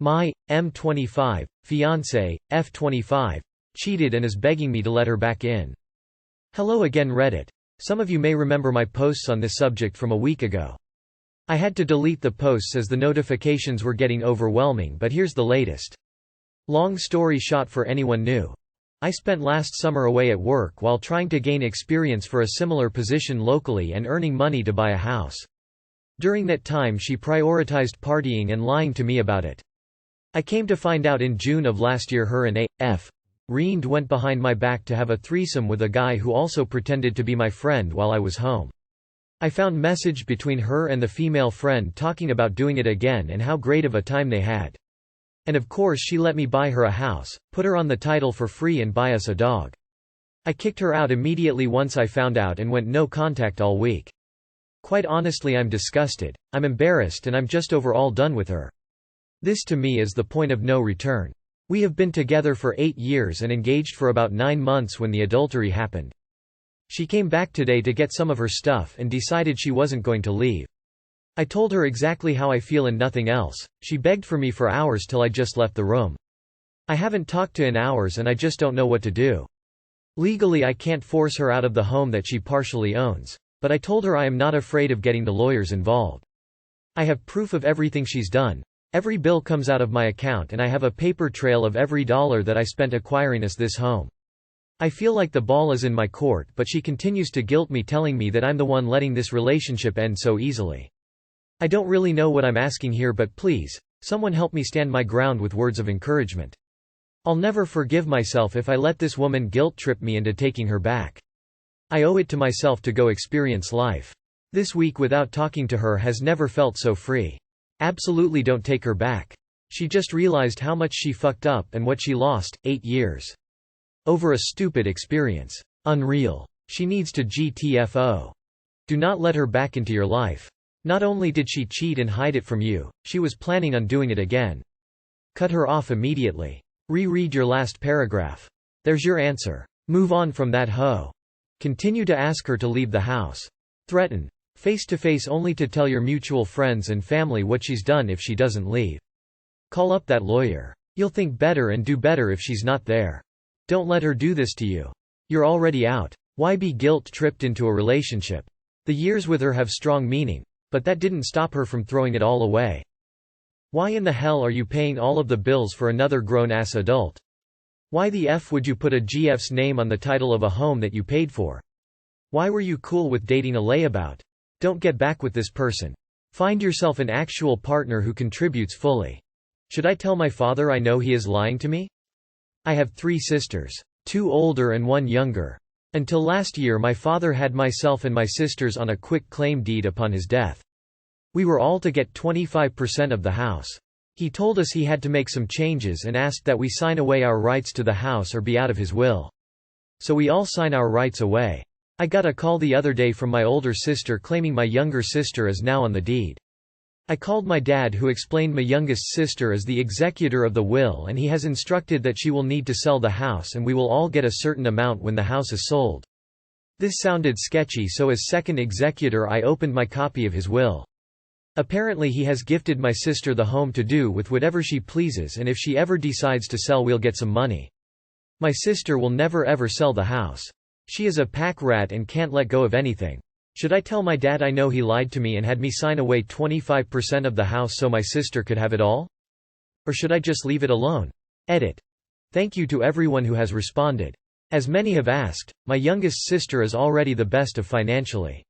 My M25 fiancé, F25, cheated and is begging me to let her back in. Hello again Reddit. Some of you may remember my posts on this subject from a week ago. I had to delete the posts as the notifications were getting overwhelming, but here's the latest. Long story short, for anyone new, I spent last summer away at work while trying to gain experience for a similar position locally and earning money to buy a house. During that time she prioritized partying and lying to me about it. I came to find out in June of last year her and F25 went behind my back to have a threesome with a guy who also pretended to be my friend while I was home. I found message between her and the female friend talking about doing it again and how great of a time they had. And of course she let me buy her a house, put her on the title for free and buy us a dog. I kicked her out immediately once I found out and went no contact all week. Quite honestly, I'm disgusted, I'm embarrassed, and I'm just overall done with her. This to me is the point of no return. We have been together for 8 years and engaged for about 9 months when the adultery happened. She came back today to get some of her stuff and decided she wasn't going to leave. I told her exactly how I feel and nothing else. She begged for me for hours till I just left the room. I haven't talked to in hours and I just don't know what to do. Legally I can't force her out of the home that she partially owns. But I told her I am not afraid of getting the lawyers involved. I have proof of everything she's done. Every bill comes out of my account and I have a paper trail of every dollar that I spent acquiring us this home. I feel like the ball is in my court, but she continues to guilt me, telling me that I'm the one letting this relationship end so easily. I don't really know what I'm asking here, but please, someone help me stand my ground with words of encouragement. I'll never forgive myself if I let this woman guilt trip me into taking her back. I owe it to myself to go experience life. This week without talking to her has never felt so free. Absolutely don't take her back. She just realized how much she fucked up and what she lost, 8 years. Over a stupid experience. Unreal. She needs to GTFO. Do not let her back into your life. Not only did she cheat and hide it from you, she was planning on doing it again. Cut her off immediately. Reread your last paragraph. There's your answer. Move on from that hoe. Continue to ask her to leave the house. Threaten. Face to face, only to tell your mutual friends and family what she's done if she doesn't leave. Call up that lawyer. You'll think better and do better if she's not there. Don't let her do this to you. You're already out. Why be guilt-tripped into a relationship? The years with her have strong meaning, but that didn't stop her from throwing it all away. Why in the hell are you paying all of the bills for another grown-ass adult? Why the F would you put a GF's name on the title of a home that you paid for? Why were you cool with dating a layabout? Don't get back with this person. Find yourself an actual partner who contributes fully. Should I tell my father I know he is lying to me? I have 3 sisters. 2 older and 1 younger. Until last year my father had myself and my sisters on a quick claim deed upon his death. We were all to get 25% of the house. He told us he had to make some changes and asked that we sign away our rights to the house or be out of his will. So we all sign our rights away. I got a call the other day from my older sister claiming my younger sister is now on the deed. I called my dad, who explained my youngest sister is the executor of the will and he has instructed that she will need to sell the house and we will all get a certain amount when the house is sold. This sounded sketchy, so as second executor I opened my copy of his will. Apparently he has gifted my sister the home to do with whatever she pleases, and if she ever decides to sell we'll get some money. My sister will never ever sell the house. She is a pack rat and can't let go of anything. Should I tell my dad I know he lied to me and had me sign away 25% of the house so my sister could have it all? Or should I just leave it alone? Edit. Thank you to everyone who has responded. As many have asked, my youngest sister is already the best of financially.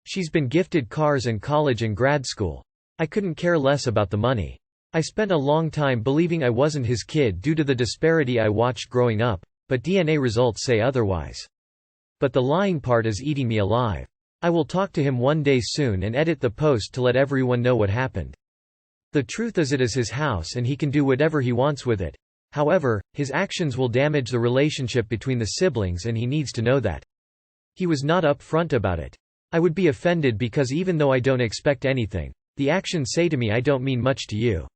She's been gifted cars and college and grad school. I couldn't care less about the money. I spent a long time believing I wasn't his kid due to the disparity I watched growing up, but DNA results say otherwise. But the lying part is eating me alive. I will talk to him one day soon and edit the post to let everyone know what happened. The truth is, it is his house and he can do whatever he wants with it. However, his actions will damage the relationship between the siblings and he needs to know that. He was not upfront about it. I would be offended because even though I don't expect anything, the actions say to me I don't mean much to you.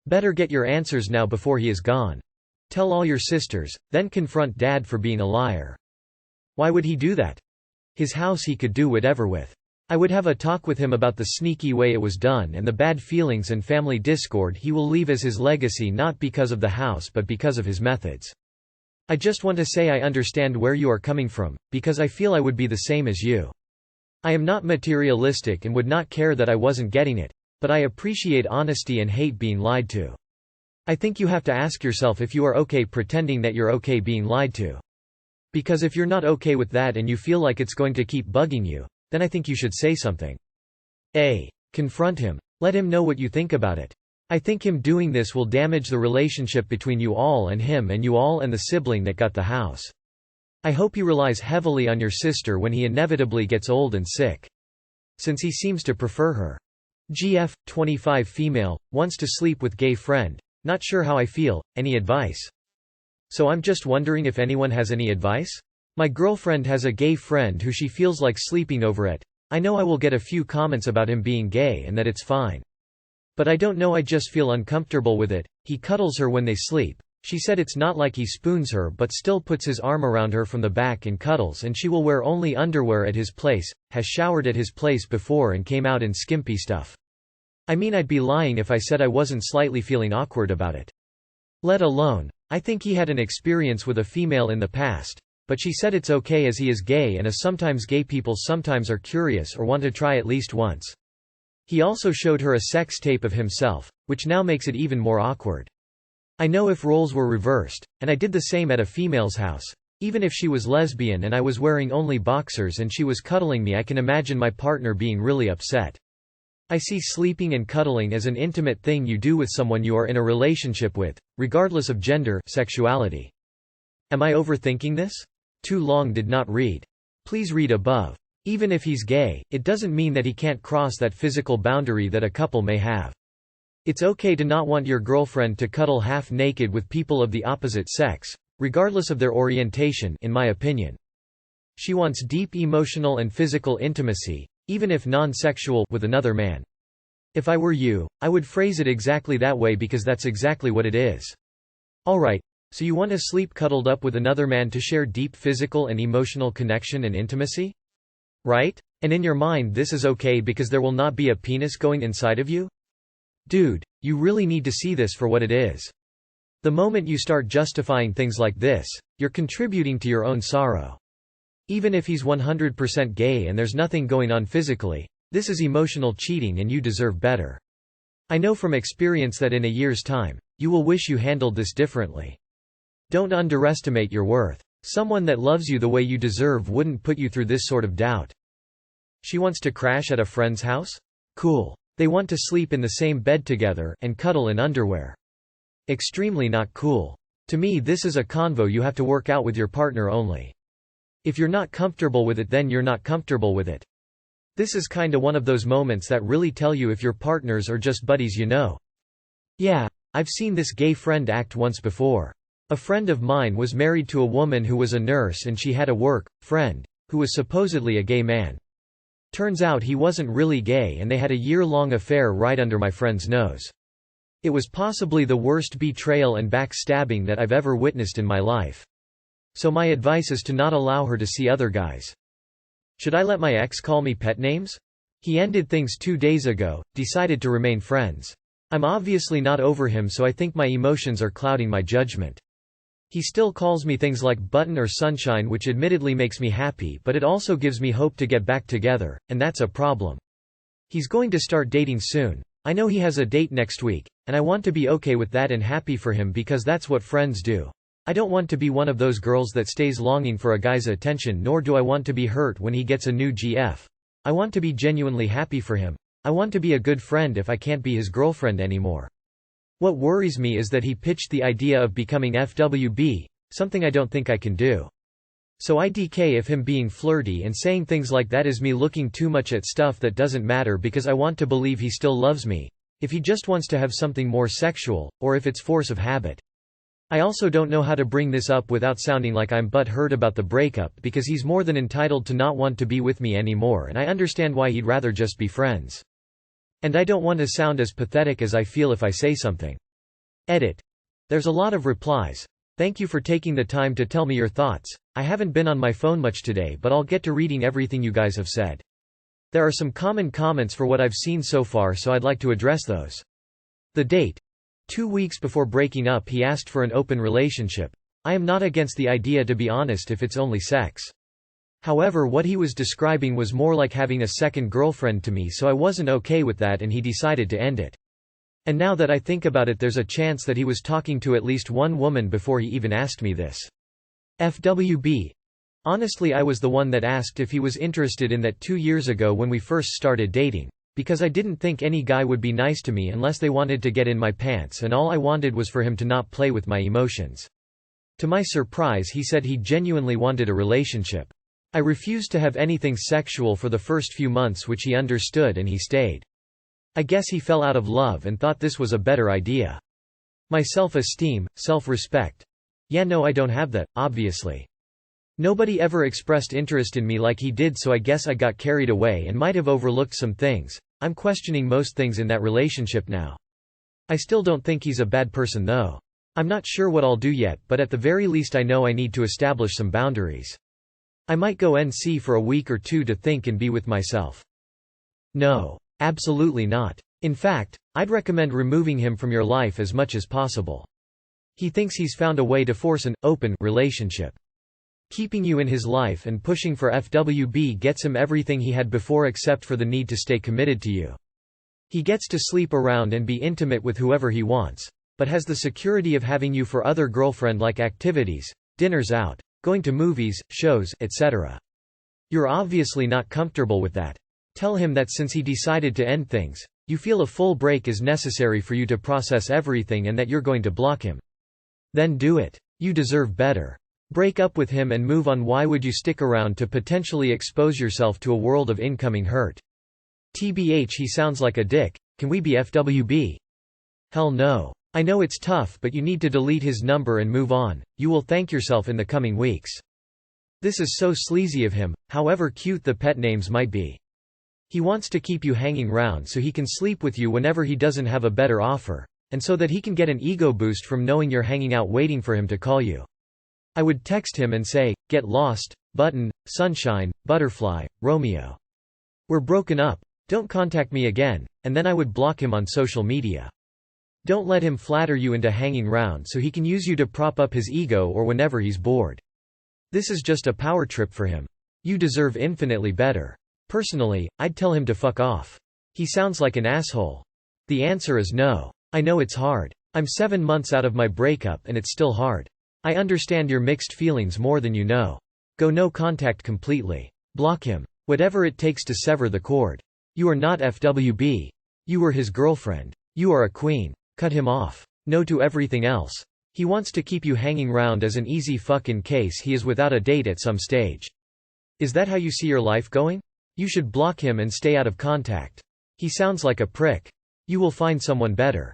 Better get your answers now before he is gone. Tell all your sisters, then confront Dad for being a liar. Why would he do that? His house he could do whatever with. I would have a talk with him about the sneaky way it was done and the bad feelings and family discord he will leave as his legacy, not because of the house but because of his methods. I just want to say I understand where you are coming from, because I feel I would be the same as you. I am not materialistic and would not care that I wasn't getting it, but I appreciate honesty and hate being lied to. I think you have to ask yourself if you are okay pretending that you're okay being lied to. Because if you're not okay with that and you feel like it's going to keep bugging you, then I think you should say something. Confront him. Let him know what you think about it. I think him doing this will damage the relationship between you all and him and you all and the sibling that got the house. I hope he relies heavily on your sister when he inevitably gets old and sick. Since he seems to prefer her. F25 female, wants to sleep with gay friend. Not sure how I feel, any advice? So I'm just wondering if anyone has any advice? My girlfriend has a gay friend who she feels like sleeping over at. I know I will get a few comments about him being gay and that it's fine. But I don't know, I just feel uncomfortable with it. He cuddles her when they sleep. She said it's not like he spoons her but still puts his arm around her from the back and cuddles, and she will wear only underwear at his place, has showered at his place before and came out in skimpy stuff. I mean, I'd be lying if I said I wasn't slightly feeling awkward about it. Let alone, I think he had an experience with a female in the past. But she said it's okay as he is gay and as sometimes gay people sometimes are curious or want to try at least once. He also showed her a sex tape of himself, which now makes it even more awkward. I know if roles were reversed, and I did the same at a female's house, even if she was lesbian and I was wearing only boxers and she was cuddling me, I can imagine my partner being really upset. I see sleeping and cuddling as an intimate thing you do with someone you are in a relationship with, regardless of gender, sexuality. Am I overthinking this? Too long did not read. Please read above. Even if he's gay, it doesn't mean that he can't cross that physical boundary that a couple may have. It's okay to not want your girlfriend to cuddle half naked with people of the opposite sex, regardless of their orientation, in my opinion. She wants deep emotional and physical intimacy, even if non-sexual, with another man. If I were you, I would phrase it exactly that way because that's exactly what it is. Alright. So you want to sleep cuddled up with another man to share deep physical and emotional connection and intimacy? Right? And in your mind this is okay because there will not be a penis going inside of you? Dude, you really need to see this for what it is. The moment you start justifying things like this, you're contributing to your own sorrow. Even if he's 100% gay and there's nothing going on physically, this is emotional cheating and you deserve better. I know from experience that in a year's time, you will wish you handled this differently. Don't underestimate your worth. Someone that loves you the way you deserve wouldn't put you through this sort of doubt. She wants to crash at a friend's house? Cool. They want to sleep in the same bed together and cuddle in underwear. Extremely not cool. To me this is a convo you have to work out with your partner only. If you're not comfortable with it, then you're not comfortable with it. This is kinda one of those moments that really tell you if your partners are just buddies, you know. Yeah, I've seen this gay friend act once before. A friend of mine was married to a woman who was a nurse and she had a work friend who was supposedly a gay man. Turns out he wasn't really gay and they had a year-long affair right under my friend's nose. It was possibly the worst betrayal and backstabbing that I've ever witnessed in my life. So my advice is to not allow her to see other guys. Should I let my ex call me pet names? He ended things 2 days ago, decided to remain friends. I'm obviously not over him, so I think my emotions are clouding my judgment. He still calls me things like button or sunshine, which admittedly makes me happy, but it also gives me hope to get back together, and that's a problem. He's going to start dating soon. I know he has a date next week, and I want to be okay with that and happy for him because that's what friends do. I don't want to be one of those girls that stays longing for a guy's attention, nor do I want to be hurt when he gets a new GF. I want to be genuinely happy for him. I want to be a good friend if I can't be his girlfriend anymore. What worries me is that he pitched the idea of becoming FWB, something I don't think I can do. So IDK if him being flirty and saying things like that is me looking too much at stuff that doesn't matter because I want to believe he still loves me, if he just wants to have something more sexual, or if it's force of habit. I also don't know how to bring this up without sounding like I'm butthurt about the breakup because he's more than entitled to not want to be with me anymore and I understand why he'd rather just be friends. And I don't want to sound as pathetic as I feel if I say something. Edit. There's a lot of replies. Thank you for taking the time to tell me your thoughts. I haven't been on my phone much today, but I'll get to reading everything you guys have said. There are some common comments for what I've seen so far, so I'd like to address those. The date. 2 weeks before breaking up he asked for an open relationship. I am not against the idea, to be honest, if it's only sex. However, what he was describing was more like having a second girlfriend to me, so I wasn't okay with that and he decided to end it. And now that I think about it, there's a chance that he was talking to at least one woman before he even asked me this. FWB. Honestly, I was the one that asked if he was interested in that 2 years ago when we first started dating, because I didn't think any guy would be nice to me unless they wanted to get in my pants, and all I wanted was for him to not play with my emotions. To my surprise, he said he genuinely wanted a relationship. I refused to have anything sexual for the first few months, which he understood, and he stayed. I guess he fell out of love and thought this was a better idea. My self-esteem, self-respect. Yeah, no, I don't have that, obviously. Nobody ever expressed interest in me like he did, so I guess I got carried away and might have overlooked some things. I'm questioning most things in that relationship now. I still don't think he's a bad person though. I'm not sure what I'll do yet, but at the very least I know I need to establish some boundaries. I might go NC for a week or two to think and be with myself. No. Absolutely not. In fact, I'd recommend removing him from your life as much as possible. He thinks he's found a way to force an open relationship. Keeping you in his life and pushing for FWB gets him everything he had before except for the need to stay committed to you. He gets to sleep around and be intimate with whoever he wants, but has the security of having you for other girlfriend-like activities, dinners out, going to movies, shows, etc. You're obviously not comfortable with that. Tell him that since he decided to end things, you feel a full break is necessary for you to process everything and that you're going to block him. Then do it. You deserve better. Break up with him and move on. Why would you stick around to potentially expose yourself to a world of incoming hurt? TBH, he sounds like a dick. Can we be FWB? Hell no. I know it's tough, but you need to delete his number and move on. You will thank yourself in the coming weeks. This is so sleazy of him, however cute the pet names might be. He wants to keep you hanging round so he can sleep with you whenever he doesn't have a better offer, and so that he can get an ego boost from knowing you're hanging out waiting for him to call you. I would text him and say, "Get lost, button, sunshine, butterfly, Romeo. We're broken up. Don't contact me again," and then I would block him on social media. Don't let him flatter you into hanging round so he can use you to prop up his ego or whenever he's bored. This is just a power trip for him. You deserve infinitely better. Personally, I'd tell him to fuck off. He sounds like an asshole. The answer is no. I know it's hard. I'm 7 months out of my breakup and it's still hard. I understand your mixed feelings more than you know. Go no contact completely. Block him. Whatever it takes to sever the cord. You are not FWB. You were his girlfriend. You are a queen. Cut him off. No to everything else. He wants to keep you hanging round as an easy fuck in case he is without a date at some stage. Is that how you see your life going? You should block him and stay out of contact. He sounds like a prick. You will find someone better.